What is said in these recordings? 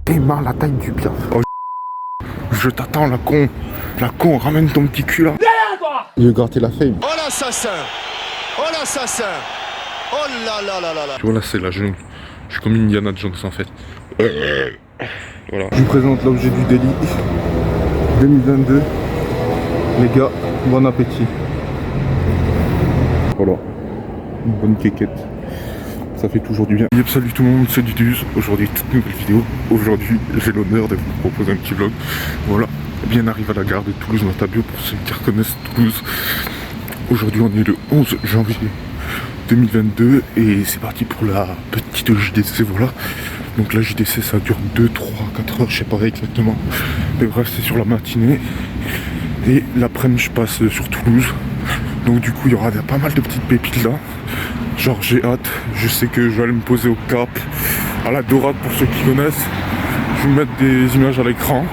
tes mains la taille du Piaf. Oh, je t'attends, la con. La con, ramène ton petit cul là. Il veut gratter la fame. Oh l'assassin. Oh l'assassin. Oh là là là là là. Tu vois là, c'est la genou. Je suis comme une Indiana Jones en fait. Voilà. Je vous présente l'objet du délit 2022. Les gars, bon appétit. Voilà. Une bonne quéquette. Ça fait toujours du bien. Yep, salut tout le monde, c'est Dudus. Aujourd'hui, toute nouvelle vidéo. Aujourd'hui, j'ai l'honneur de vous proposer un petit vlog. Voilà, bien arrivé à la gare de Toulouse-Matabio pour ceux qui reconnaissent Toulouse. Aujourd'hui, on est le 11 janvier 2022 et c'est parti pour la petite JDC. Voilà. Donc la JDC, ça dure 2, 3, 4 heures, je sais pas exactement. Mais bref, c'est sur la matinée. Et l'après-midi, je passe sur Toulouse. Donc du coup, il y aura pas mal de petites pépites là. Genre j'ai hâte, je sais que je vais aller me poser au Cap, à la Dorade pour ceux qui connaissent. Je vais mettre des images à l'écran.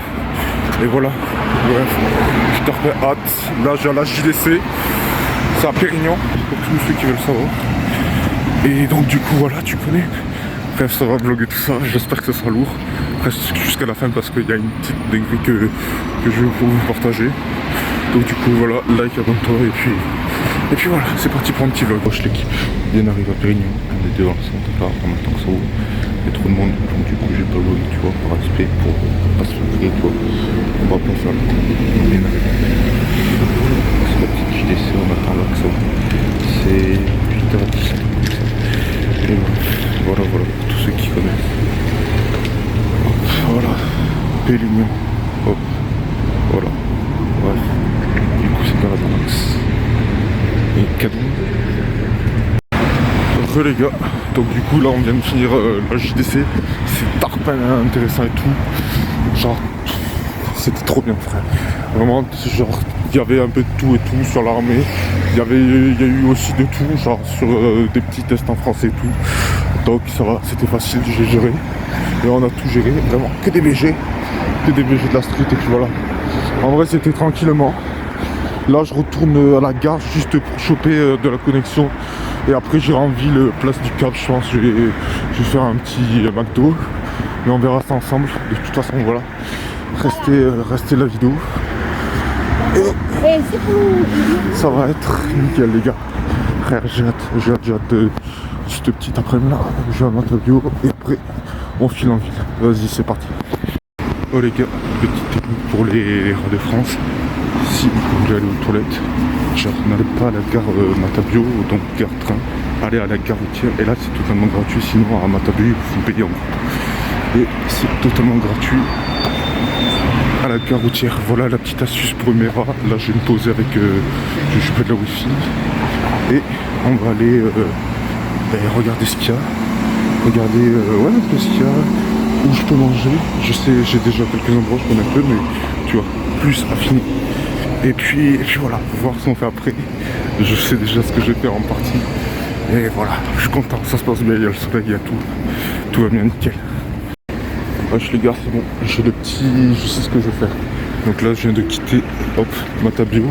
Et voilà, bref, je t'en fais hâte. Là j'ai la JDC, c'est à Pérignon, pour tous ceux qui veulent savoir. Et donc du coup voilà, tu connais. Bref, ça va vlogger tout ça, j'espère que ce sera lourd. Reste jusqu'à la fin parce qu'il y a une petite dinguerie que je vais vous partager. Donc du coup voilà, like, abonne-toi et puis voilà, c'est parti pour un petit vlog. Wesh l'équipe, bien arrive à Pérignon, on est devant le centre car en même temps que ça ouvre. Il y a trop de monde, donc du coup j'ai pas vlog, tu vois, par respect, pour pas se faire griller, tu vois. On va pas faire le coup, on est bien arrivé. C'est la petite JDC, on attend là que ça ouvre. C'est 8h10, et voilà, pour tous ceux qui connaissent. Hop, voilà, Pérignon, hop, voilà, bref. Du coup c'est dans la balance. Et cadeau. Re les gars, donc du coup là on vient de finir la JDC. C'est tarpin intéressant et tout. Genre c'était trop bien frère. Vraiment genre il y avait un peu de tout et tout sur l'armée. Il y a eu aussi de tout, genre sur des petits tests en français et tout. Donc ça va, c'était facile, j'ai géré. Et on a tout géré, vraiment que des BG de la street et puis voilà. En vrai c'était tranquillement. Là je retourne à la gare juste pour choper de la connexion. Et après j'irai en ville, place du Cap, je pense. Je vais faire un petit McDo. Mais on verra ça ensemble. De toute façon voilà. Restez la vidéo. Et ça va être nickel les gars. Frère j'ai hâte de cette petite après-midi là. Je vais à Matabio et après on file en ville. Vas-y c'est parti. Oh les gars, petite technique pour les rats de France. Si vous voulez aller aux toilettes, genre n'allez pas à la gare Matabio, donc gare train, allez à la gare routière et là c'est totalement gratuit, sinon à Matabio il faut payer en gros. Et c'est totalement gratuit à la gare routière. Voilà la petite astuce pour mes rats. Là je vais me poser avec, je suis près de la wifi et on va aller regarder ce qu'il y a. Regardez un peu ce qu'il y a, où je peux manger. Je sais, j'ai déjà quelques endroits, je connais un peu, mais tu vois, plus affiné. Et puis voilà, voir ce qu'on fait après. Je sais déjà ce que je vais faire en partie. Et voilà, je suis content, ça se passe bien, il y a le soleil, il y a tout va bien nickel. Wesh les gars, c'est bon, j'ai le petit, je sais ce que je vais faire. Donc là je viens de quitter, hop, Matabio.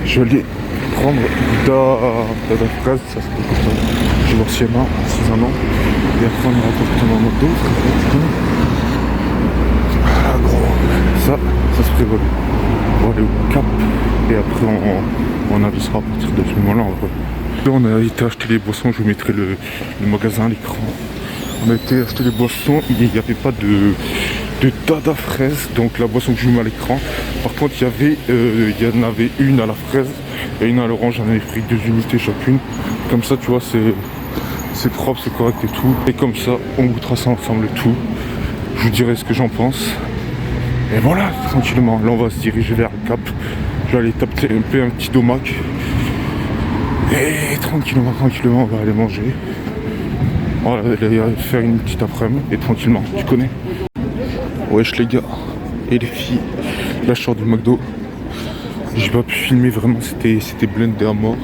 Je vais aller prendre Dada fraise, ça c'est comme ça. Je vais voir si elle a 6 ans. Et après on ira directement en moto. Ah gros, ça se prévoit. On va aller au Cap et après on avisera à partir de ce moment-là en vrai. Là on a été acheter les boissons, je vous mettrai le magasin à l'écran. On a été acheter les boissons, il n'y avait pas de Dada fraise, donc la boisson que je vous mets à l'écran. Par contre il y en avait une à la fraise et une à l'orange, j'en avais pris 2 unités chacune. Comme ça tu vois c'est propre, c'est correct et tout. Et comme ça on goûtera ça ensemble et tout. Je vous dirai ce que j'en pense. Et voilà, tranquillement, là on va se diriger vers le Cap. Je vais aller taper un petit domac. Et tranquillement, on va aller manger. On va aller faire une petite après-midi et tranquillement, tu connais. Wesh les gars et les filles, là je sors du McDo. J'ai pas pu filmer vraiment, c'était blindé à mort.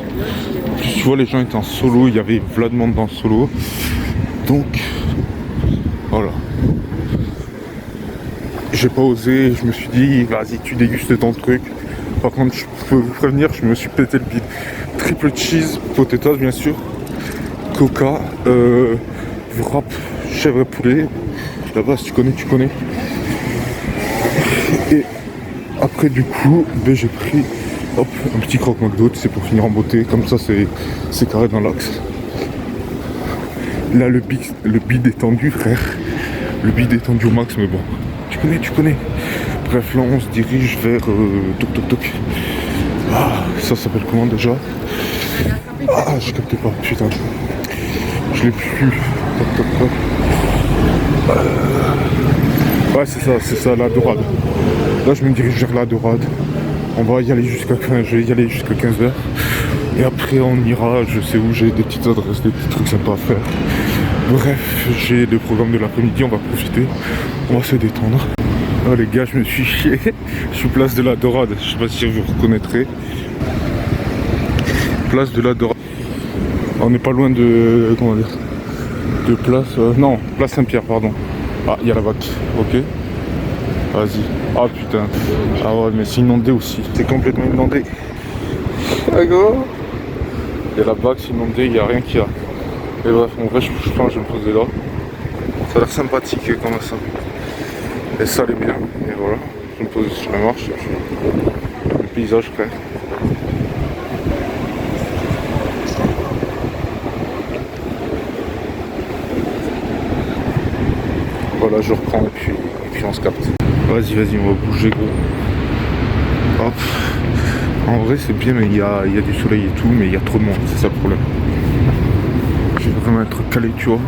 En plus tu vois les gens étaient en solo, il y avait Vlad Monde dans le solo. Donc voilà. J'ai pas osé, je me suis dit vas-y tu dégustes ton truc. Par contre je peux vous prévenir, je me suis pété le bide. Triple cheese, potatoes bien sûr, coca, wrap, chèvre et poulet, La base, tu connais. Et après, du coup, ben, j'ai pris hop, un petit croque McDo, c'est pour finir en beauté. Comme ça, c'est carré dans l'axe. Là, le bide détendu, frère. Le bide détendu au max, mais bon, tu connais. Bref, là, on se dirige vers toc. Ah, ça s'appelle comment déjà? Ah, je captais pas, putain. Je l'ai plus. Toc. Ouais, c'est ça, la dorade. Là, je me dirige vers la dorade. On va y aller jusqu'à 15h. Et après, on ira, je sais où, j'ai des petites adresses, des petits trucs sympas à faire. Bref, j'ai le programme de l'après-midi, on va profiter. On va se détendre. Oh les gars, je me suis chié. Je suis place de la Dorade. Je sais pas si vous reconnaîtrez. Place de la Dorade. On n'est pas loin de... Comment dire? De place... non, place Saint-Pierre, pardon. Ah, il y a la BAC. Ok. Vas-y. Ah putain. Ah ouais, mais c'est inondé aussi. C'est complètement inondé. D'accord. Il y a la BAC, c'est inondé, il n'y a rien qui a. Et bref, en vrai, je pense que je vais me poser là. Ça a l'air sympathique comme ça. Et ça allait bien. Et voilà. Je me pose sur la marche. Et puis le paysage, frère. Voilà, je reprends et puis on se capte. Vas-y, on va bouger, gros. Hop. En vrai, c'est bien, mais il y a du soleil et tout, mais il y a trop de monde, c'est ça le problème. Je vais vraiment être calé, tu vois.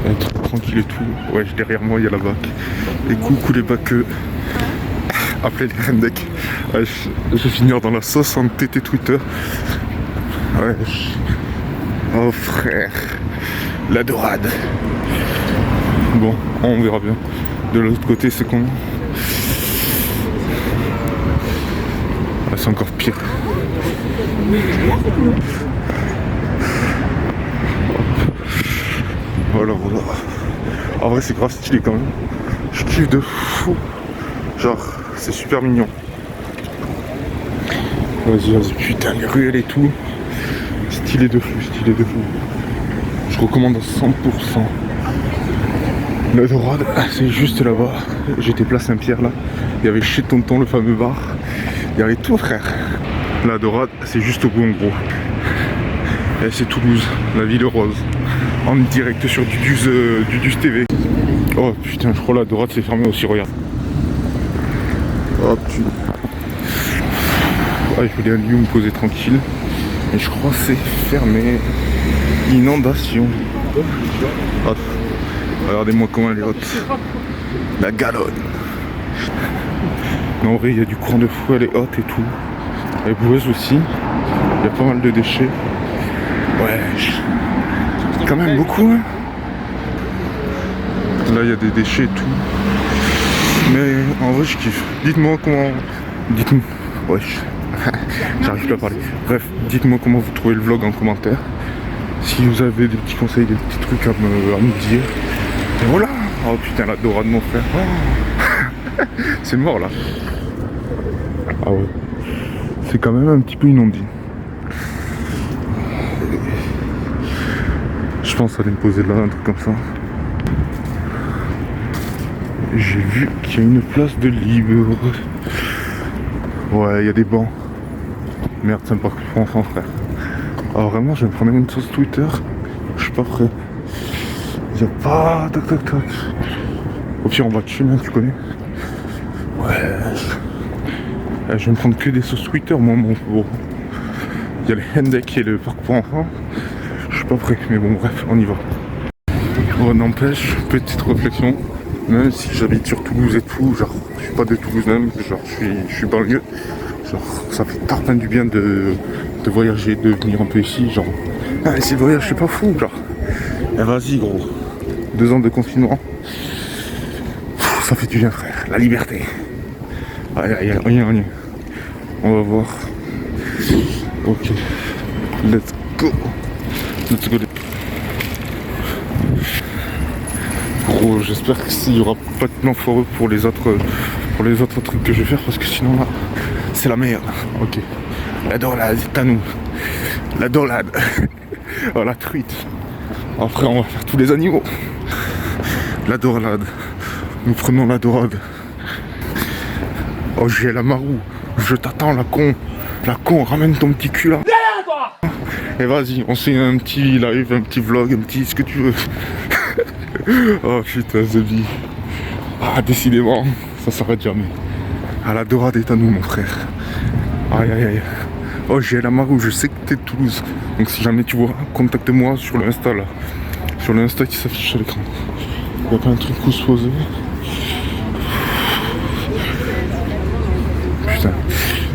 Être tranquille et tout. Ouais, derrière moi, il y a la BAC. Et coucou les baqueux. Appelez les Hendek. Ouais, je vais finir dans la sauce en TT Twitter. Ouais. Oh frère. La dorade. Bon, on verra bien. De l'autre côté, c'est comment? Ah, c'est encore pire. Voilà. En vrai, c'est grave stylé quand même. Je kiffe de fou. Genre, c'est super mignon. Vas-y, putain, les ruelles et tout. Stylé de fou. Je recommande à 100%. La Dorade, c'est juste là-bas. J'étais place Saint-Pierre là. Il y avait chez Tonton, le fameux bar. Il y avait tout, frère. La Dorade, c'est juste au bout en gros. Et c'est Toulouse, la ville rose. En direct sur du Duz TV. Oh putain, je crois la Dorade c'est fermé aussi, regarde. Oh putain. Ah, je voulais un lieu où me poser tranquille. Mais je crois que c'est fermé. Inondation. Hop. Regardez-moi comment elle est haute. La galonne. Mais en vrai, il y a du courant de fou, elle est haute et tout. Elle est boueuse aussi. Il y a pas mal de déchets. Ouais. Quand même beaucoup, hein. Là, il y a des déchets et tout. Mais en vrai, je kiffe. Dites-moi comment... Dites-moi... Wesh. J'arrive plus à parler. Bref, dites-moi comment vous trouvez le vlog en commentaire. Si vous avez des petits conseils, des petits trucs à me dire. Et voilà. Oh putain, la dorade, mon frère. Oh. C'est mort, là. Ah ouais. C'est quand même un petit peu inondé. Je pense aller me poser là, un truc comme ça. J'ai vu qu'il y a une place de libre. Ouais, il y a des bancs. Merde, c'est un parc pour enfants, frère. Alors vraiment, je vais me prendre une sauce Twitter. Je suis pas prêt. Il n'y a pas... Tac. Au pire, on va chill, hein, tu connais. Ouais. Je vais me prendre que des sauces Twitter, moi, mon gros. Il y a les Hendek et le parc pour enfants. Je suis pas prêt, mais bon, bref, on y va. Bon, n'empêche, petite réflexion. Même si j'habite sur Toulouse et tout, genre, je suis pas de Toulouse même, genre, je suis banlieue. Genre, ça fait tarpin du bien de voyager, de venir un peu ici, genre. Ah, c'est le voyage, c'est pas fou, genre. Eh vas-y, gros. 2 ans de confinement. Pff, ça fait du bien, frère. La liberté. Allez, on y est. On va voir. Ok. Let's go. Gros, j'espère qu'il n'y aura pas de plan foireux pour les autres trucs que je vais faire, parce que sinon là, c'est la merde. Ok. La dorade, c'est à nous. La dorade. Oh, la truite. Après, on va faire tous les animaux. La dorade. Nous prenons la dorade. Oh, j'ai la marou. Je t'attends, la con. La con, ramène ton petit cul là. Et vas-y, on se fait un petit live, un petit vlog, un petit ce que tu veux. Oh putain, Zebby. Ah, décidément, ça s'arrête jamais. Ah, la dorade est à nous, mon frère. Aïe aïe aïe. Oh, j'ai la marou, je sais que t'es de Toulouse. Donc si jamais tu vois, contacte-moi sur l'Insta là. Sur l'Insta qui s'affiche à l'écran. Il y a pas un truc où se poser. Putain,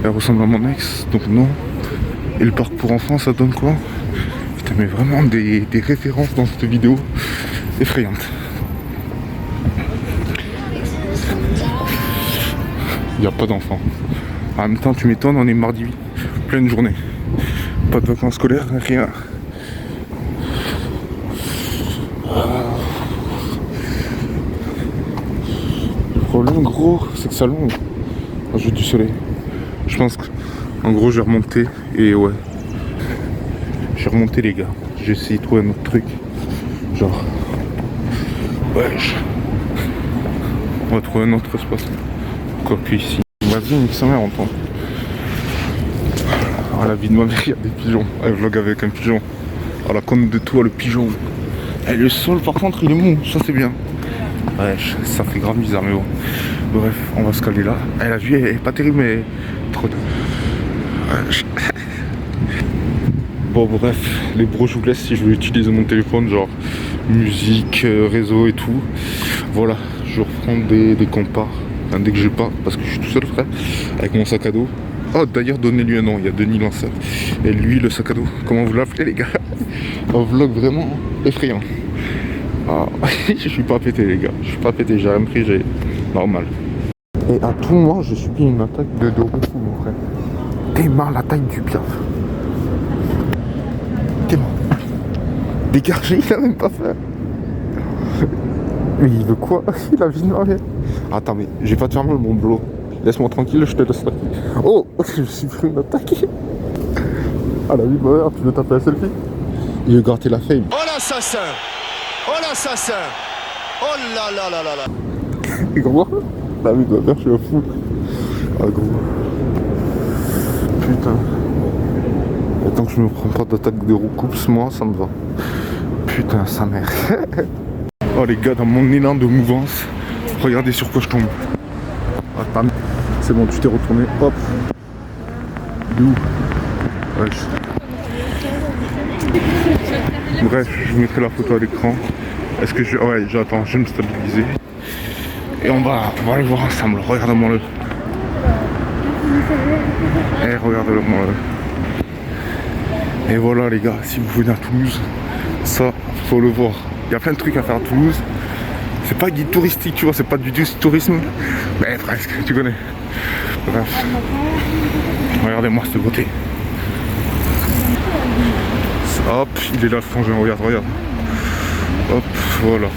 elle ressemble à mon ex, donc non. Et le parc pour enfants, ça donne quoi? Putain, mais vraiment des références dans cette vidéo effrayantes. Il n'y a pas d'enfants. En même temps, tu m'étonnes, on est mardi, pleine journée. Pas de vacances scolaires, rien. Le problème, gros, c'est que ça longe. J'ai du soleil. Je pense que, en gros, j'ai remonté et ouais. J'ai remonté, les gars. J'ai essayé de trouver un autre truc. Genre. Wesh. On va trouver un autre espace. Quoi que ici. Vas-y, nique sa mère, on entend. Ah, la vie de ma mère, il y a des pigeons. Elle vlog avec un pigeon. Ah, la conne de toi, le pigeon. Et le sol, par contre, il est mou. Ça, c'est bien. Wesh, ça fait grave bizarre, mais bon. Bref, on va se caler là. La vue est pas terrible, mais trop de... Wesh. Bon, bref, les bros, je vous laisse si je veux utiliser mon téléphone, genre musique, réseau et tout. Voilà, je reprends des compas. Enfin, dès que j'ai pas, parce que je suis tout seul, frère, avec mon sac à dos. Oh, d'ailleurs, donnez-lui un nom, il y a Denis Lanceur. Et lui, le sac à dos, comment vous l'appelez, les gars? Un vlog vraiment effrayant. Ah, je suis pas pété, les gars, je suis pas pété, j'ai rien pris, j'ai normal. Et à tout moment, je subis une attaque de Roku, mon frère. Démarre l'attaque du piaf. Démarre. Dégagé, il a même pas fait. Mais il veut quoi? Il a vu de ma mère. Attends, mais j'ai pas de fermer mon blot. Laisse-moi tranquille, je te laisse tranquille. Oh, je suis pris une attaque. Ah, la vie de ma mère, tu veux taper un selfie? Il veut gratter la fame. Oh l'assassin! Oh l'assassin! Oh là là là là là! Gros, la vie de ma mère, je suis un fou. Ah, gros. Putain. Et tant que je me prends pas d'attaque de roucoups, moi, ça me va. Putain, sa mère. Oh, les gars, dans mon élan de mouvance, regardez sur quoi je tombe. Attends, c'est bon, tu t'es retourné. Hop. D'où? Wesh. Bref, je vous mettrai la photo à l'écran. Est-ce que je... Ouais, j'attends, je vais me stabiliser. Et on va aller voir ensemble. Regarde-moi le. Eh, regarde-le-moi le. Et voilà, les gars, si vous venez à Toulouse, ça, faut le voir. Il y a plein de trucs à faire à Toulouse. C'est pas guide touristique, tu vois, c'est pas du tourisme. Mais presque, tu connais. Bref. Regardez-moi cette beauté. Hop, il est là le frangin, regarde. Hop, voilà.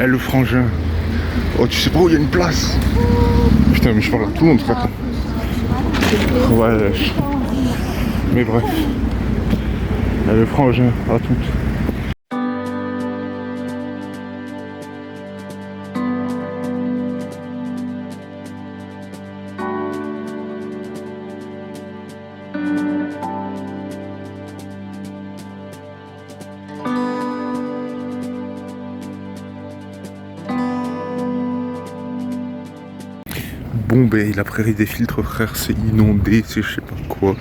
Eh, le frangin. Oh, tu sais pas où il y a une place? Putain, mais je parle à tout le monde, frère. Ouais. Mais bref. Eh, le frangin, à toutes. Bon, ben la prairie des filtres, frère, c'est inondé, c'est je sais pas quoi.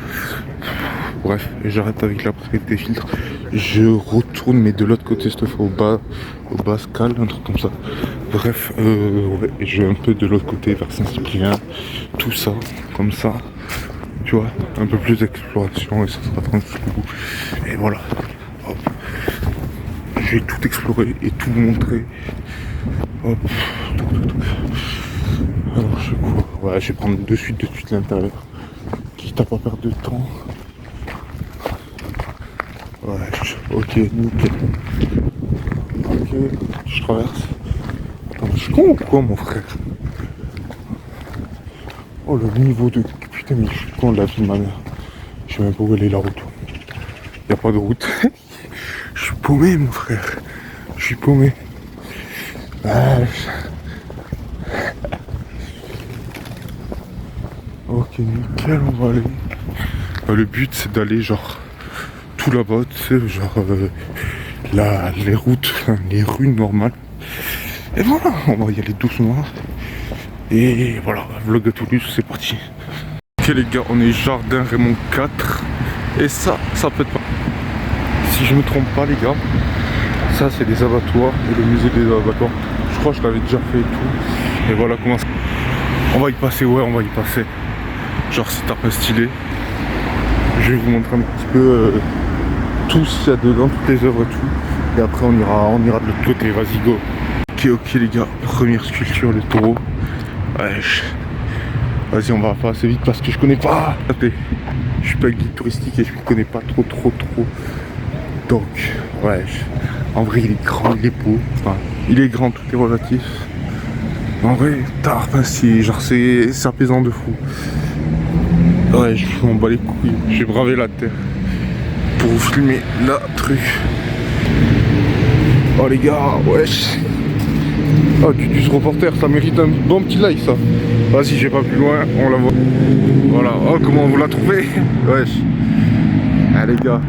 Bref, j'arrête avec la prairie des filtres. Je retourne, mais de l'autre côté, cette fois au Bascal, un truc comme ça. Bref, ouais, je vais un peu de l'autre côté, vers Saint-Cyprien, tout ça, comme ça. Tu vois, un peu plus d'exploration et ça sera tranquille. Et voilà. Hop. Je vais tout explorer et tout vous montrer. Hop, tout. Alors je sais quoi. Ouais, je vais prendre de suite l'intérieur. Quitte à pas perdre de temps. Ouais, ok, nickel. Ok, je traverse. Attends, je suis con ou quoi, mon frère? Oh, le niveau de... Putain, mais je suis con de la vie de ma mère. Je sais même pas où elle est la route. Y a pas de route. Je suis paumé, mon frère. Je suis paumé. Ok, nickel, on va aller. Le but c'est d'aller genre tout là-bas, tu sais, genre les routes, enfin, les rues normales. Et voilà, on va y aller doucement. Et voilà, vlog de Toulouse, c'est parti. Ok les gars, on est jardin Raymond 4. Et ça peut être pas. Si je me trompe pas les gars, ça c'est des abattoirs et le musée des abattoirs. Je crois que je l'avais déjà fait et tout. Et voilà comment ça... On va y passer, ouais, on va y passer. Genre c'est un peu stylé. Je vais vous montrer un petit peu tout ce qu'il y a dedans, toutes les œuvres et tout. Et après on ira de l'autre côté, vas-y go. Ok les gars, première sculpture, le taureau. Wesh. Vas-y, on va pas assez vite parce que je connais pas. Je suis pas guide touristique et je connais pas trop. Donc, wesh. En vrai, il est grand, il est beau. Enfin, il est grand, tout est relatif. En vrai, tard, c'est apaisant de fou. Ouais, je m'en bats les couilles. J'ai bravé la terre pour vous filmer la truc. Oh les gars, wesh. Oh, du reporter, ça mérite un bon petit like ça. Vas-y, j'ai pas plus loin, on la voit. Voilà, oh comment vous la trouvez. Wesh. Ah les gars.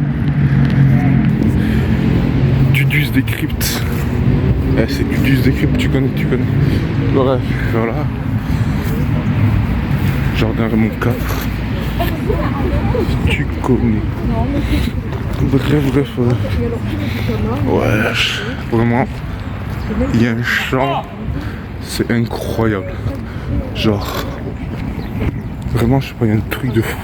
Dudus Décrypte. Eh, c'est Dudus Décrypte, tu connais. Bref, voilà. Jardin Raymond 4. Tu connais. Bref. Wesh. Vraiment. Il y a un champ, c'est incroyable. Genre, vraiment, je sais pas, il y a un truc de fou.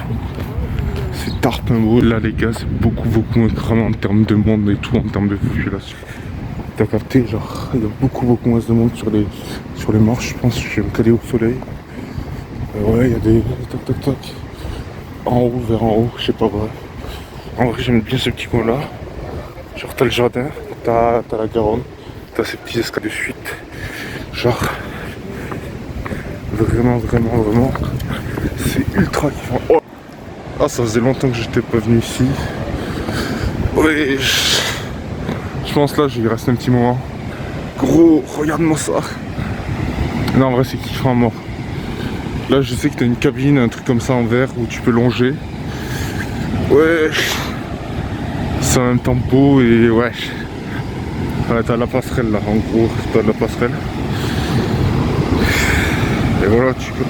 C'est Tarpin-Beau. Là, les gars, c'est beaucoup moins cramé en termes de monde et tout, en termes de population. T'as capté, genre, il y a beaucoup moins de monde sur les marches. Je pense que je vais me caler au soleil. Ouais, il y a des toc. En haut, vers en haut, je sais pas, vrai. En vrai, j'aime bien ce petit coin-là. Genre, t'as le jardin, t'as la Garonne. T'as ces petits escaliers de suite. Genre vraiment c'est ultra kiffant. Oh. Ah, ça faisait longtemps que j'étais pas venu ici. Ouais, je pense là j'y reste un petit moment. Gros, regarde-moi ça. Non, en vrai c'est kiffant à mort. Là je sais que t'as une cabine, un truc comme ça en verre où tu peux longer. Ouais, c'est en même temps beau et ouais. Ouais, t'as la passerelle là, en gros, t'as la passerelle. Et voilà, tu peux.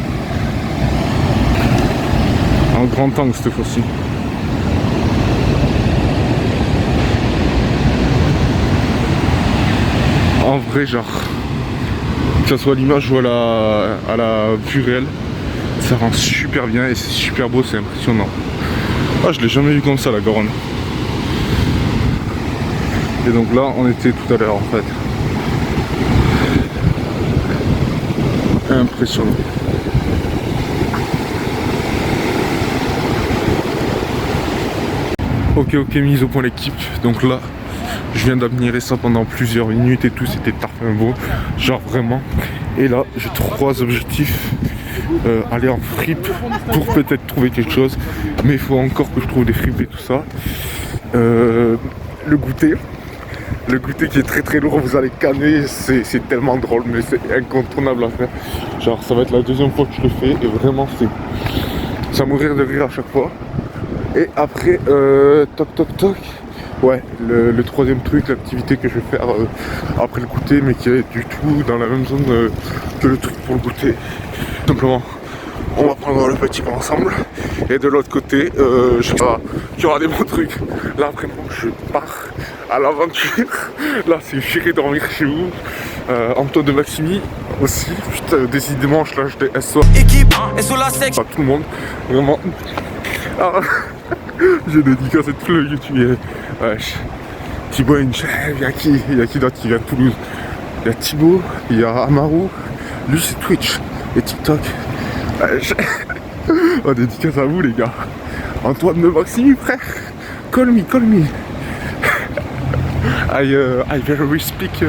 En grand angle cette fois-ci. En vrai, genre, que ce soit à l'image ou à la vue réelle, ça rend super bien et c'est super beau, c'est impressionnant. Ah, je l'ai jamais vu comme ça la Garonne. Et donc là, on était tout à l'heure en fait. Impressionnant. Ok, mise au point l'équipe. Donc là, je viens d'admirer ça pendant plusieurs minutes et tout. C'était Tarpin-Beau. Genre vraiment. Et là, j'ai 3 objectifs. Aller en fripe pour peut-être trouver quelque chose. Mais il faut encore que je trouve des fripes et tout ça. Le goûter. Le goûter qui est très lourd, vous allez canner, c'est tellement drôle, mais c'est incontournable à faire. Genre ça va être la 2e fois que je le fais et vraiment ça mourir de rire à chaque fois. Et après, toc. Ouais, le 3e truc, l'activité que je vais faire après le goûter, mais qui est du tout dans la même zone que le truc pour le goûter. Tout simplement, on va prendre le petit pain ensemble. Et de l'autre côté, je sais pas, il y aura des bons trucs. Là vraiment, je pars à l'aventure. Là, c'est j'irai dormir chez vous. Antoine de Maximi aussi. Putain, décidément, je lâche des SO. Équipe, SO la sec. Pas tout le monde, vraiment. Ah, j'ai dédicacé tout le YouTube. Wesh. Thibaut Inch, il y a qui d'autre qui vient de Toulouse? Il y a Thibaut, il y a Amaru. Lui, c'est Twitch et TikTok. Wesh. Oh, dédicace à vous, les gars. Antoine de Maximi, frère. Call me. I very speak.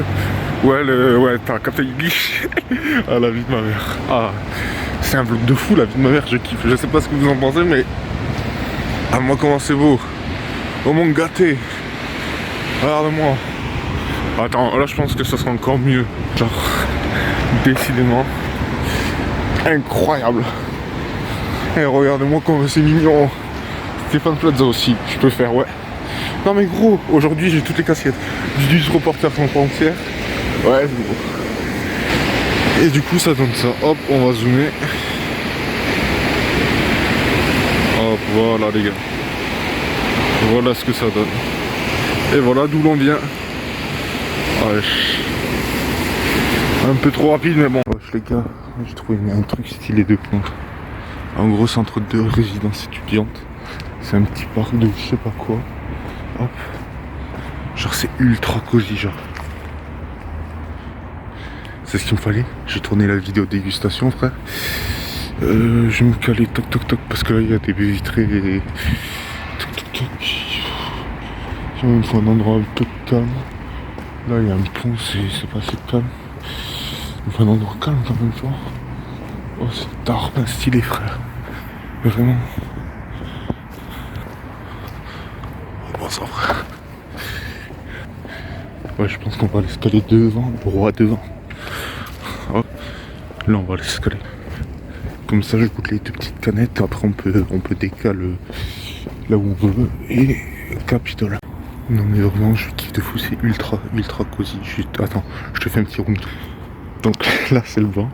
Ouais, t'as capté English. Ah, la vie de ma mère. Ah, c'est un vlog de fou, la vie de ma mère, je kiffe. Je sais pas ce que vous en pensez, mais. Ah, moi, comment c'est beau. Oh, mon gâté. Regarde-moi. Attends, là je pense que ça sera encore mieux. Genre, décidément, incroyable. Et regardez-moi comme c'est mignon. Stéphane Plaza aussi, je peux faire, ouais. Non mais gros, aujourd'hui j'ai toutes les casquettes. Du reporter sans frontières. Ouais, c'est gros. Et du coup ça donne ça. Hop, on va zoomer. Hop, voilà les gars. Voilà ce que ça donne. Et voilà d'où l'on vient. Wesh. Un peu trop rapide mais bon. Wesh les gars, j'ai trouvé un truc stylé de pointe. Un gros centre de résidence étudiante. C'est un petit parc de je sais pas quoi. Hop. Genre c'est ultra cosy genre. C'est ce qu'il me fallait. J'ai tourné la vidéo dégustation frère. Je vais me caler toc toc toc parce que là il y a des baies vitrées et... Toc toc toc. Il me faut un endroit un peu calme. Là il y a un pont, c'est pas assez calme. Il me faut un endroit calme quand même genre. Oh c'est tard, ben stylé frère. Vraiment. Bon ça frère. Ouais je pense qu'on va l'escalader devant, droit devant. Hop. Là on va l'escalader. Comme ça je goûte les deux petites canettes, après on peut décaler là où on veut et Capitole. Non mais vraiment je kiffe de fou, c'est ultra cosy. Attends, je te fais un petit room tour. Donc là c'est le banc,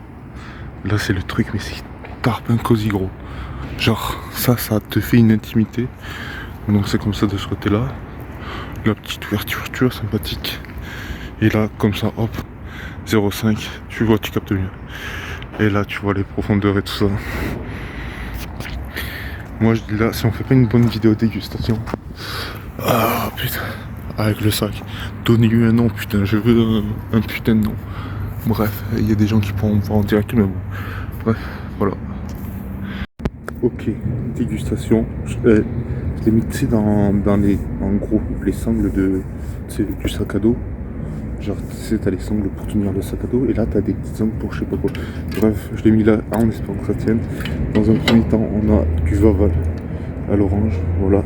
là c'est le truc mais c'est tarpin cosy gros. Genre ça te fait une intimité. Donc c'est comme ça de ce côté là. La petite ouverture sympathique. Et là comme ça hop 0,5, tu vois tu captes mieux. Et là tu vois les profondeurs et tout ça. Moi je dis là si on fait pas une bonne vidéo dégustation. Ah putain. Avec le sac. Donnez-lui un nom putain, je veux un putain de nom. Bref, il y a des gens qui pourront voir en direct mais bon. Bref, voilà. Ok, dégustation. Je l'ai mixé dans les en gros les sangles du sac à dos. Genre tu sais t'as les sangles pour tenir le sac à dos et là t'as des petites sangles pour je sais pas quoi. Bref, je l'ai mis là en espérant que ça tienne. Dans un premier temps on a du Vaval à l'orange, voilà.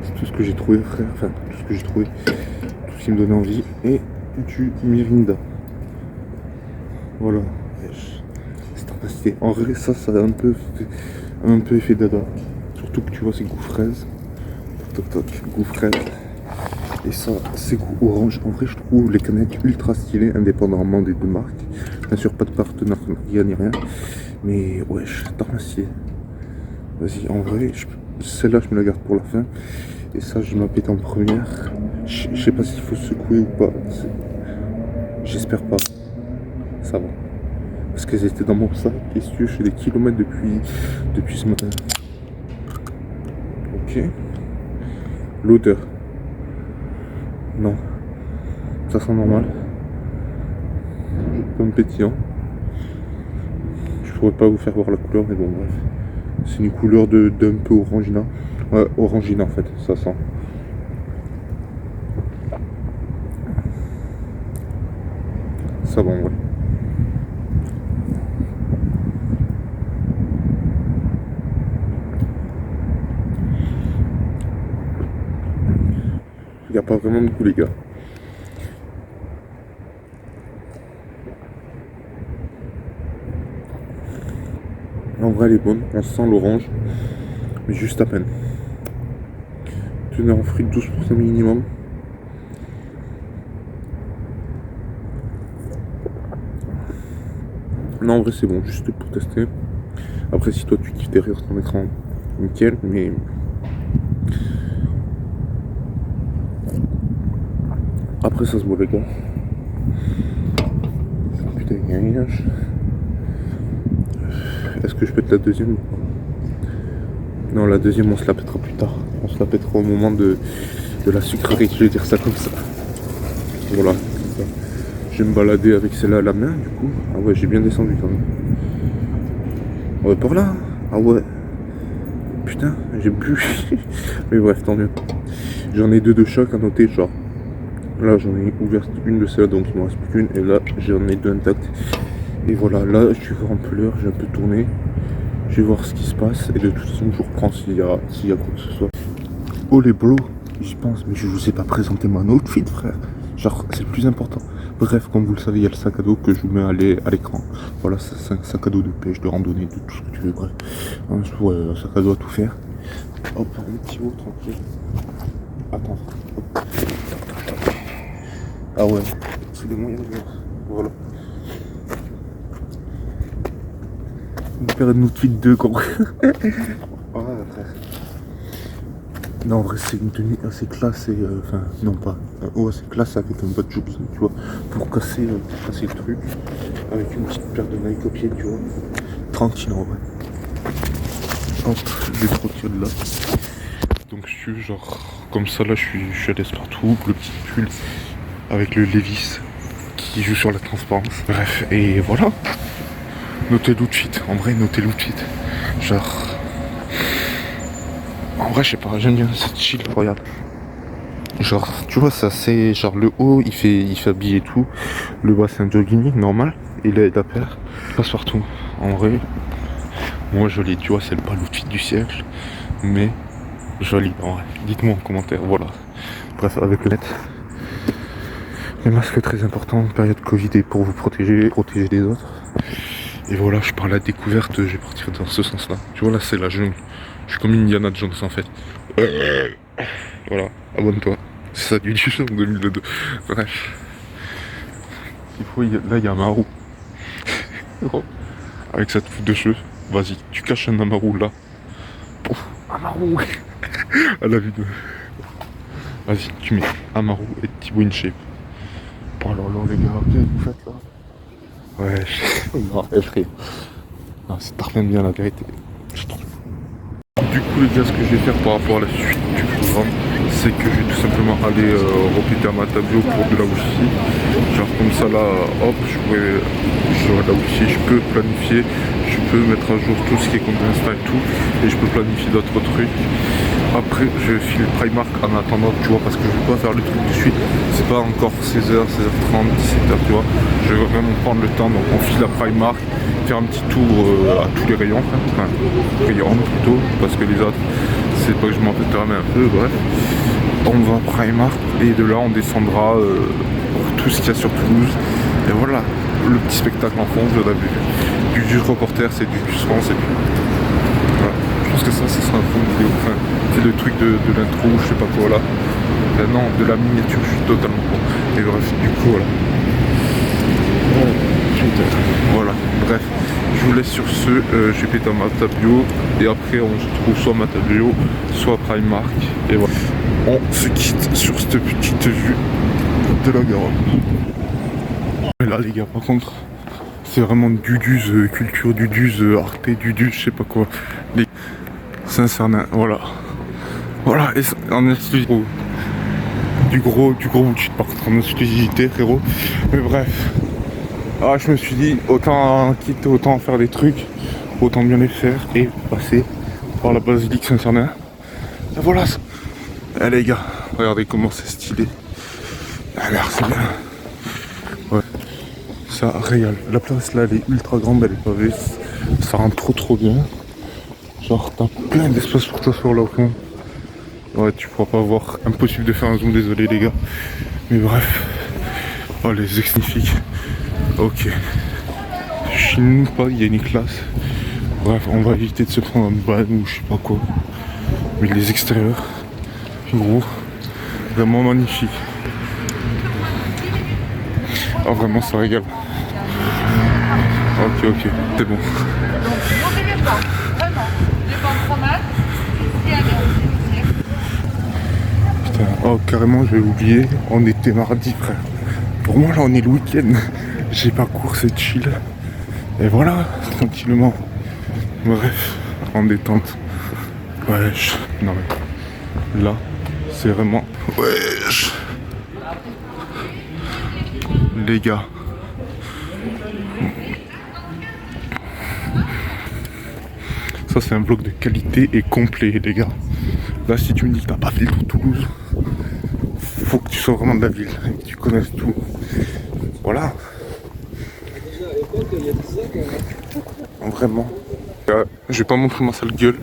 C'est tout ce que j'ai trouvé frère, enfin tout ce que j'ai trouvé, tout ce qui me donnait envie. Et du Mirinda. Voilà. C'est fantastique. En vrai ça a un peu effet dada. Surtout que tu vois c'est goût fraise. Toc toc toc, goût fraise. Et ça, c'est goût orange. En vrai, je trouve les canettes ultra stylées, indépendamment des deux marques. Bien sûr, pas de partenariat ni rien. Mais ouais, je te remercie. Vas-y, en vrai, celle-là, je me la garde pour la fin. Et ça, je m'appelle en première. Je sais pas s'il faut secouer ou pas. J'espère pas. Ça va. Parce qu'elles étaient dans mon sac. Et si tu veux, je fais des kilomètres depuis ce matin. Ok. L'odeur. Non, ça sent normal. Comme pétillant. Je pourrais pas vous faire voir la couleur, mais bon, bref. C'est une couleur d'un peu orangina. Ouais, orangina en fait, ça sent. Ça va en vrai. Il n'y a pas vraiment de goût les gars. En vrai elle est bonne, on sent l'orange, mais juste à peine. Teneur en fruits de 12% minimum. Non en vrai c'est bon, juste pour tester. Après si toi tu kiffes derrière ton écran, nickel, mais... Après ça se voit les gars. Putain, il y a rien. Est-ce que je pète la deuxième? Non, la deuxième on se la pètera plus tard. On se la pètera au moment de la sucrerie, je vais dire ça comme ça. Voilà. Je vais me balader avec celle-là à la main du coup. Ah ouais, j'ai bien descendu quand même. Ouais, par là. Ah ouais. Putain, j'ai bu. Mais bref, tant mieux. J'en ai deux de chaque à noter, genre. Là j'en ai ouvert une de celles-là donc il m'en reste plus qu'une et là j'en ai deux intactes. Et voilà, là je vais voir un peu l'heure, j'ai un peu tourné. Je vais voir ce qui se passe et de toute façon je vous reprends s'il y a quoi que ce soit. Oh les bros, j'y pense mais je vous ai pas présenté mon outfit frère. Genre, c'est le plus important. Bref, comme vous le savez, il y a le sac à dos que je vous mets à l'écran. Voilà, c'est un sac à dos de pêche, de randonnée, de tout ce que tu veux. Bref, ouais, un sac à dos à tout faire. Hop, un petit mot tranquille. Attends. Hop. Ah ouais, c'est des moyens de voir. Voilà. Une paire de outils de 2 gros. Ouais, frère. Non, en vrai, c'est une tenue assez classe et. Enfin, non, pas. Ouais, c'est classe avec un bas de jogging, tu vois. Pour casser le truc. Avec une petite paire de Nike au pied, tu vois. Tranquille, en vrai. Hop, je vais sortir de là. Donc, je suis genre. Comme ça, là, je suis à l'aise partout. Le petit pull avec le Levi's qui joue sur la transparence. Bref, et voilà. Notez l'outfit. En vrai, notez l'outfit. Genre. En vrai, je sais pas, j'aime bien, c'est chill, regarde. Genre, tu vois, ça c'est. Genre, le haut, il fait habillé et tout. Le bas, c'est un jogging normal. Et là, la paire passe partout. En vrai, moi, joli, tu vois, c'est pas l'outfit du siècle. Mais, joli, en vrai. Dites-moi en commentaire, voilà. Bref, avec le net. Les masques, très important, période Covid, et pour vous protéger des autres. Et voilà, je parle à la découverte, je vais partir dans ce sens-là. Tu vois, là, c'est la jungle. Je suis comme Indiana Jones en fait. Voilà, abonne-toi. C'est ça du en 2022. Bref. Là il y a un marou. Avec cette coupe de cheveux. Vas-y, tu caches un amarou là. Pouf, amarou. À la vue de. Vas-y, tu mets amarou et Thibaut in shape. Oh là là les gars, qu'est-ce que vous faites là? Ouais, non, frère. Non, c'est parfait bien la vérité. Je trouve. Du coup les gars, ce que je vais faire par rapport à la suite du programme, c'est que je vais tout simplement aller répéter à ma tableau pour de la wifi. Genre comme ça là, hop, j'aurai la wifi, je peux planifier, je peux mettre à jour tout ce qui est compte Insta et tout, et je peux planifier d'autres trucs. Après je file Primark en attendant, tu vois, parce que je vais pas faire le truc de suite, c'est pas encore 16h, 16h30, 17h, tu vois. Je vais vraiment prendre le temps, donc on file à Primark, faire un petit tour à tous les rayons, enfin rayons plutôt, parce que les autres, c'est pas que je m'en pèterai mais un peu, bref. On va à Primark et de là on descendra pour tout ce qu'il y a sur Toulouse. Et voilà, le petit spectacle en fond, vous l'avez vu. Du Gus Reporter, c'est du Gus France et puis voilà. Je pense que ça sera un fond de vidéo. Enfin, c'est le truc de l'intro, je sais pas quoi là. Non, de la miniature, je suis totalement con. Et bref, du coup voilà. Voilà, bref, je vous laisse sur ce, j'ai pété ma tableau et après on se trouve soit ma tableau, soit Primark et voilà. On se quitte sur cette petite vue de la Garonne. Et là les gars, par contre, c'est vraiment Dudus, culture Dudus, Arte Dudus, je sais pas quoi. Les Saint-Cernin, voilà. Voilà, et en exclusivité, du gros bullshit par contre, en exclusivité frérot. Mais bref. Ah, je me suis dit, autant faire des trucs, autant bien les faire et passer par la basilique Saint-Cernin. Et voilà. Eh les gars, regardez comment c'est stylé. Ah merde, c'est bien. Ouais. Ça régale. La place là, elle est ultra grande, elle est pavée. Ça rend trop bien. Genre, t'as plein d'espace pour t'asseoir là au fond. Ouais, tu pourras pas voir. Impossible de faire un zoom, désolé les gars. Mais bref. Oh, les magnifiques. Ok. Chine pas, il y a une classe. Bref, on va éviter de se prendre un ban ou je sais pas quoi. Mais les extérieurs, gros, vraiment magnifique. Ah vraiment ça régale. Ok, c'est bon. Donc n'oubliez pas, vraiment, les pommes fromages, et allez, Putain, oh carrément j'avais oublié, on était mardi frère. Pour moi là on est le week-end. J'ai pas cours, c'est chill. Et voilà, tranquillement. Bref, en détente. Wesh. Non mais là, c'est vraiment. Wesh. Les gars. Ça c'est un vlog de qualité et complet les gars. Là si tu me dis que t'as pas fait pour Toulouse, faut que tu sois vraiment de la ville et que tu connaisses tout. Voilà. Vraiment. Je vais pas montrer ma sale gueule.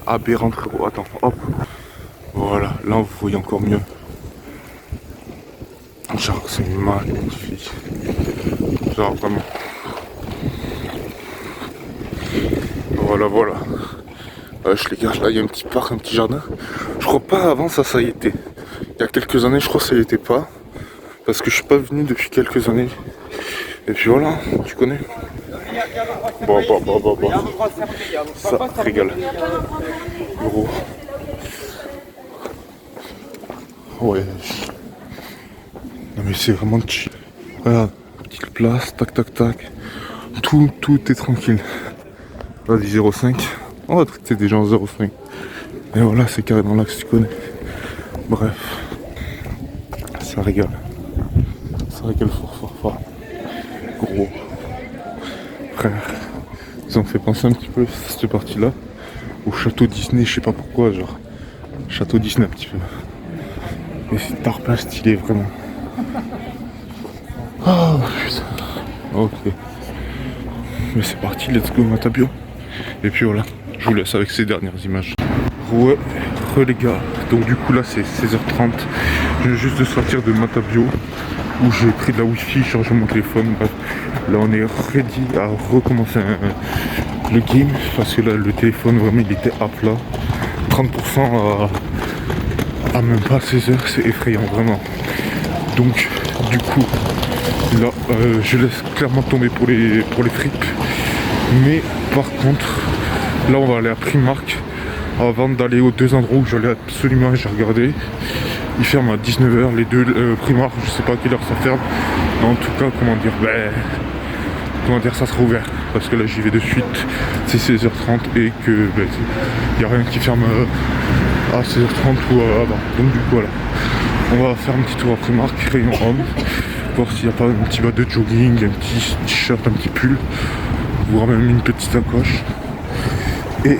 Aberrant frérot. Attends, hop. Voilà, là vous voyez encore mieux. Genre c'est magnifique. Genre vraiment. Voilà, voilà. Wesh les gars, là il y a un petit parc, un petit jardin. Je crois pas avant ça y était. Il y a quelques années je crois que ça y était pas. Parce que je suis pas venu depuis quelques années. Et puis voilà, tu connais. Bon. Ça régale. Gros. Ouais. Non mais c'est vraiment chill. Regarde, petite place, tac tac tac. Tout est tranquille. Vas-y 0,5. Oh, c'est déjà en 0,5. Et voilà, c'est carrément là que tu connais. Bref. Ça régale. Ça régale fort. Gros. Frère. Ça me fait penser un petit peu cette partie-là au château Disney, je sais pas pourquoi, genre. Château Disney un petit peu. Et c'est tarpin stylé vraiment. Oh putain. Ok. Mais c'est parti, let's go Matabio. Et puis voilà, je vous laisse avec ces dernières images. Ouais, les gars. Donc du coup là c'est 16h30. Je viens juste de sortir de Matabio où j'ai pris de la wifi, chargé mon téléphone. Bref, là on est ready à recommencer le game parce que là le téléphone vraiment il était à plat. 30% à même pas 16h, c'est effrayant vraiment. Donc du coup là je laisse clairement tomber pour les fripes. Mais par contre là on va aller à Primark avant d'aller aux deux endroits où j'allais absolument. J'ai regardé, ils ferment à 19h les deux Primark, je sais pas à quelle heure ça ferme. Mais en tout cas comment dire ça sera ouvert parce que là j'y vais de suite, c'est 16h30 et que y a rien qui ferme à 16h30 ou avant. Donc du coup voilà, on va faire un petit tour à Primark, rayon homme, voir s'il n'y a pas un petit bas de jogging, un petit t-shirt, un petit pull, voire même une petite sacoche. Et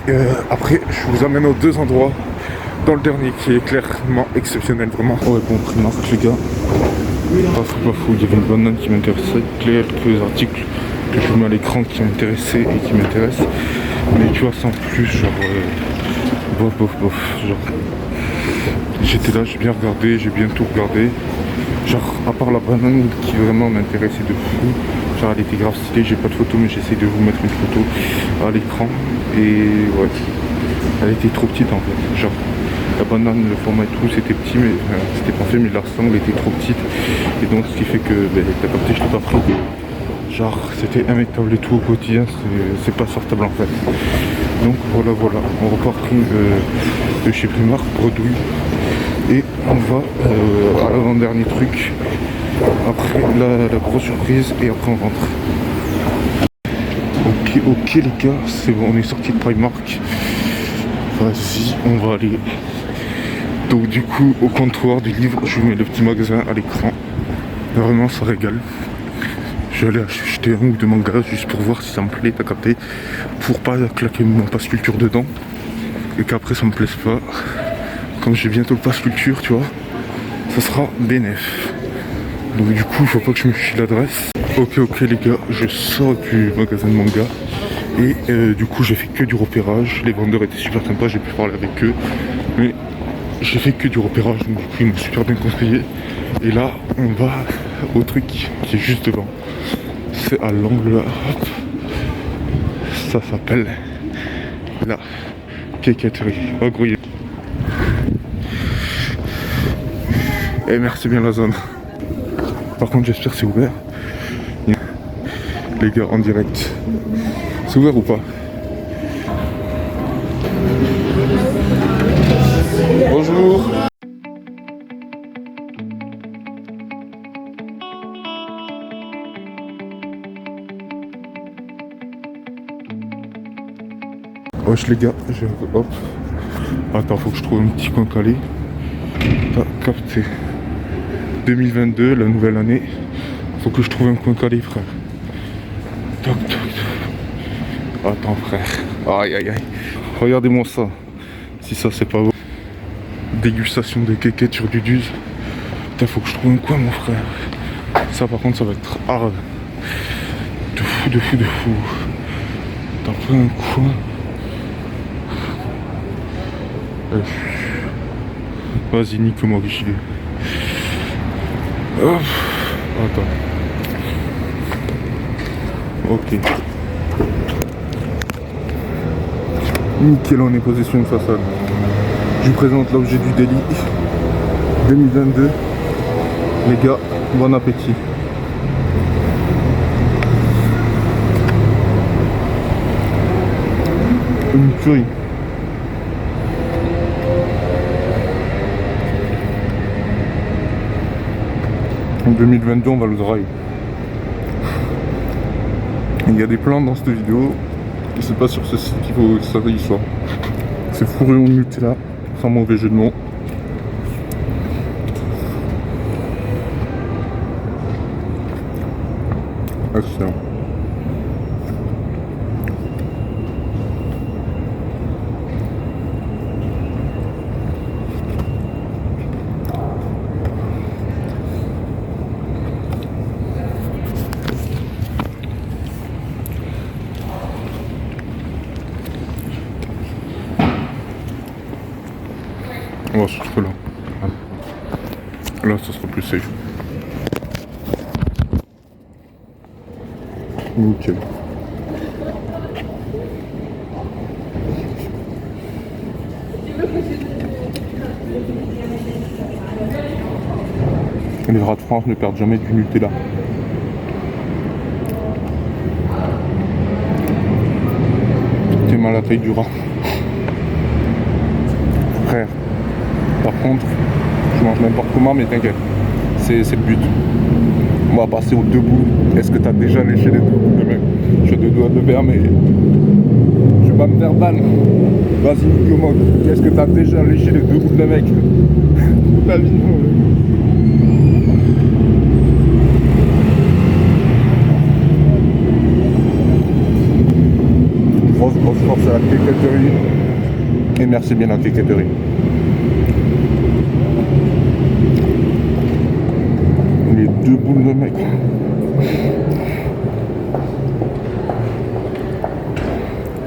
après je vous amène aux deux endroits, dans le dernier qui est clairement exceptionnel vraiment. Ouais bon Primark les gars, pas fou, il y avait une banane qui m'intéressait, quelques articles que je vous mets à l'écran qui m'intéressaient et qui m'intéressent, mais tu vois sans plus, genre bof, genre j'étais là, j'ai bien regardé, j'ai bien tout regardé, genre à part la banane qui vraiment m'intéressait de fou, genre elle était grave stylée, j'ai pas de photo mais j'essaie de vous mettre une photo à l'écran et ouais, elle était trop petite en fait, genre la banane, le format et tout c'était petit mais c'était parfait, mais la sangle était trop petite et donc ce qui fait que t'as capté, je l'ai pas pris. Genre c'était immétable et tout au quotidien, c'est pas sortable en fait. Donc voilà, on repart de chez Primark, bredouille. Et on va à l'avant-dernier truc. Après la grosse surprise et après on rentre. Ok les gars, c'est bon, on est sorti de Primark. Vas-y, on va aller. Donc du coup au comptoir du livre, je vous mets le petit magasin à l'écran. Vraiment ça régale. Je vais aller acheter un ou deux mangas juste pour voir si ça me plaît, t'as capté, pour pas claquer mon passe culture dedans et qu'après ça me plaise pas. Comme j'ai bientôt le passe culture, tu vois, ça sera bénéf. Donc du coup il faut pas que je me chie l'adresse. Ok les gars, je sors du magasin de manga et du coup j'ai fait que du repérage. Les vendeurs étaient super sympas, j'ai pu parler avec eux, mais j'ai fait que du repérage, donc du coup ils m'ont super bien conseillé. Et là on va au truc qui est juste devant. C'est à l'angle là, hop. Ça s'appelle la quéquetterie. Oh grouillé. Et merci bien la zone. Par contre j'espère que c'est ouvert. Les gars en direct. C'est ouvert ou pas? Bonjour. Wesh les gars, hop. Attends, faut que je trouve un petit coin calé. T'as capté. 2022, la nouvelle année. Faut que je trouve un coin calé, frère. Toc. Attends, frère. Aïe. Regardez-moi ça. Si ça, c'est pas beau. Dégustation de quéquettes sur du Duze. Putain, faut que je trouve un coin, mon frère. Ça, par contre, ça va être hard. De fou. T'as pas un coin. Vas-y, nique-moi que j'y vais. Oh, attends. Ok. Nickel, on est posé sur une façade. Je vous présente l'objet du délit 2022. Les gars, bon appétit. Une tuerie. En 2022, on va le drive. Il y a des plans dans cette vidéo. Et c'est pas sur ce site qu'il faut que ça y soit. C'est fourré au Nutella, sans mauvais jeu de mots. Excellent. On va se retrouver là. Là, ça sera plus safe. Nickel. Les rats de France ne perdent jamais du Nutella. T'es mal à la taille du rat. Frère. Par contre, je mange n'importe comment, mais t'inquiète, c'est le but. On va passer aux deux bouts. Est-ce que t'as déjà léché les deux bouts de mec? J'ai deux doigts de verre, mais je vais pas me faire ban. Vas-y, Nico. Est-ce que t'as déjà léché les deux bouts de mec? La vie, grosse force à la quéquetterie. Et merci bien la quéquetterie. Les deux boules de mec.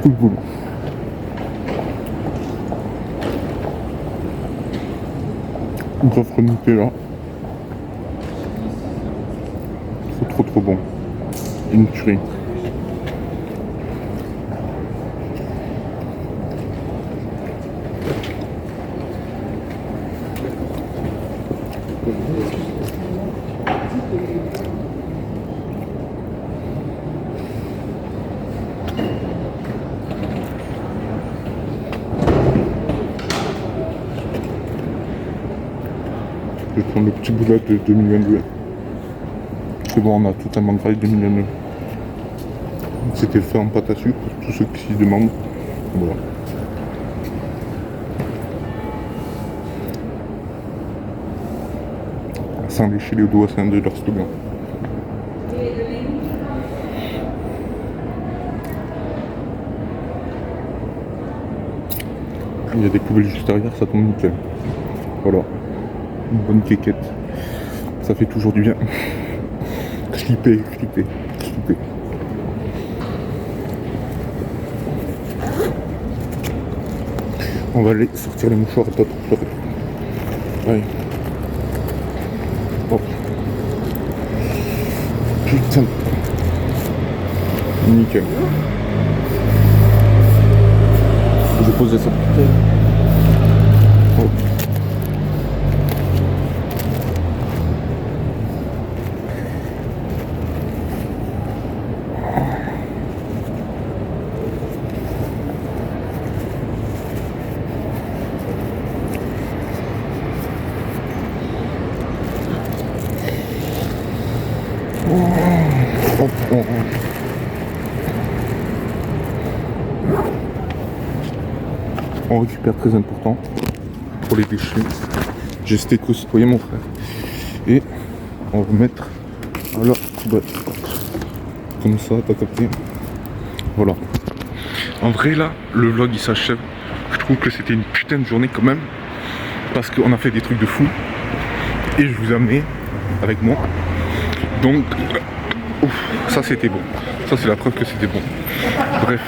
Tout boule. Gaufre Nutella. C'est trop bon. Une tuerie. Je vais prendre le petit boulet de 2022. C'est bon, on a totalement graillé 2022. C'était fait en pâte à sucre, pour tous ceux qui s'y demandent. Voilà. Sans lécher les doigts, c'est un de leurs slogans. Il y a des poubelles juste derrière, ça tombe nickel. Voilà. Une bonne quéquette. Ça fait toujours du bien. Clipper. On va aller sortir les mouchoirs top. Allez. Oh. Putain. Nickel. Je vais poser ça. Oh. On récupère très important pour les déchets. J'ai steak citoyen mon frère. Et on va mettre à la poubelle. Comme ça, t'as capté. Voilà. En vrai là, le vlog il s'achève. Je trouve que c'était une putain de journée quand même. Parce qu'on a fait des trucs de fou. Et je vous ai amené avec moi. Donc, ça c'était bon. Ça c'est la preuve que c'était bon. Bref.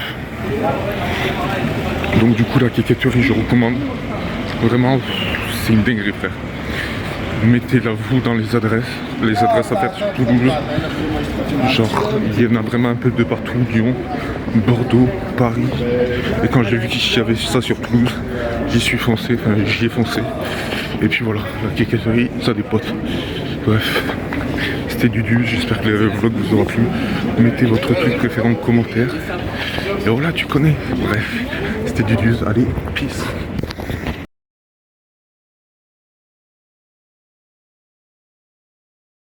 Donc du coup la quéquetterie je recommande. Vraiment c'est une dinguerie frère. Mettez-la vous dans les adresses à faire sur Toulouse. Genre, il y en a vraiment un peu de partout, Lyon, Bordeaux, Paris. Et quand j'ai vu qu'il y avait ça sur Toulouse, j'y suis foncé, enfin j'y ai foncé. Et puis voilà, la quéquetterie, ça des potes. Bref, c'était Dudu, j'espère que le vlog vous aura plu. Mettez votre truc préféré en commentaire. Et voilà, tu connais. Bref, c'était Dudu, allez, peace.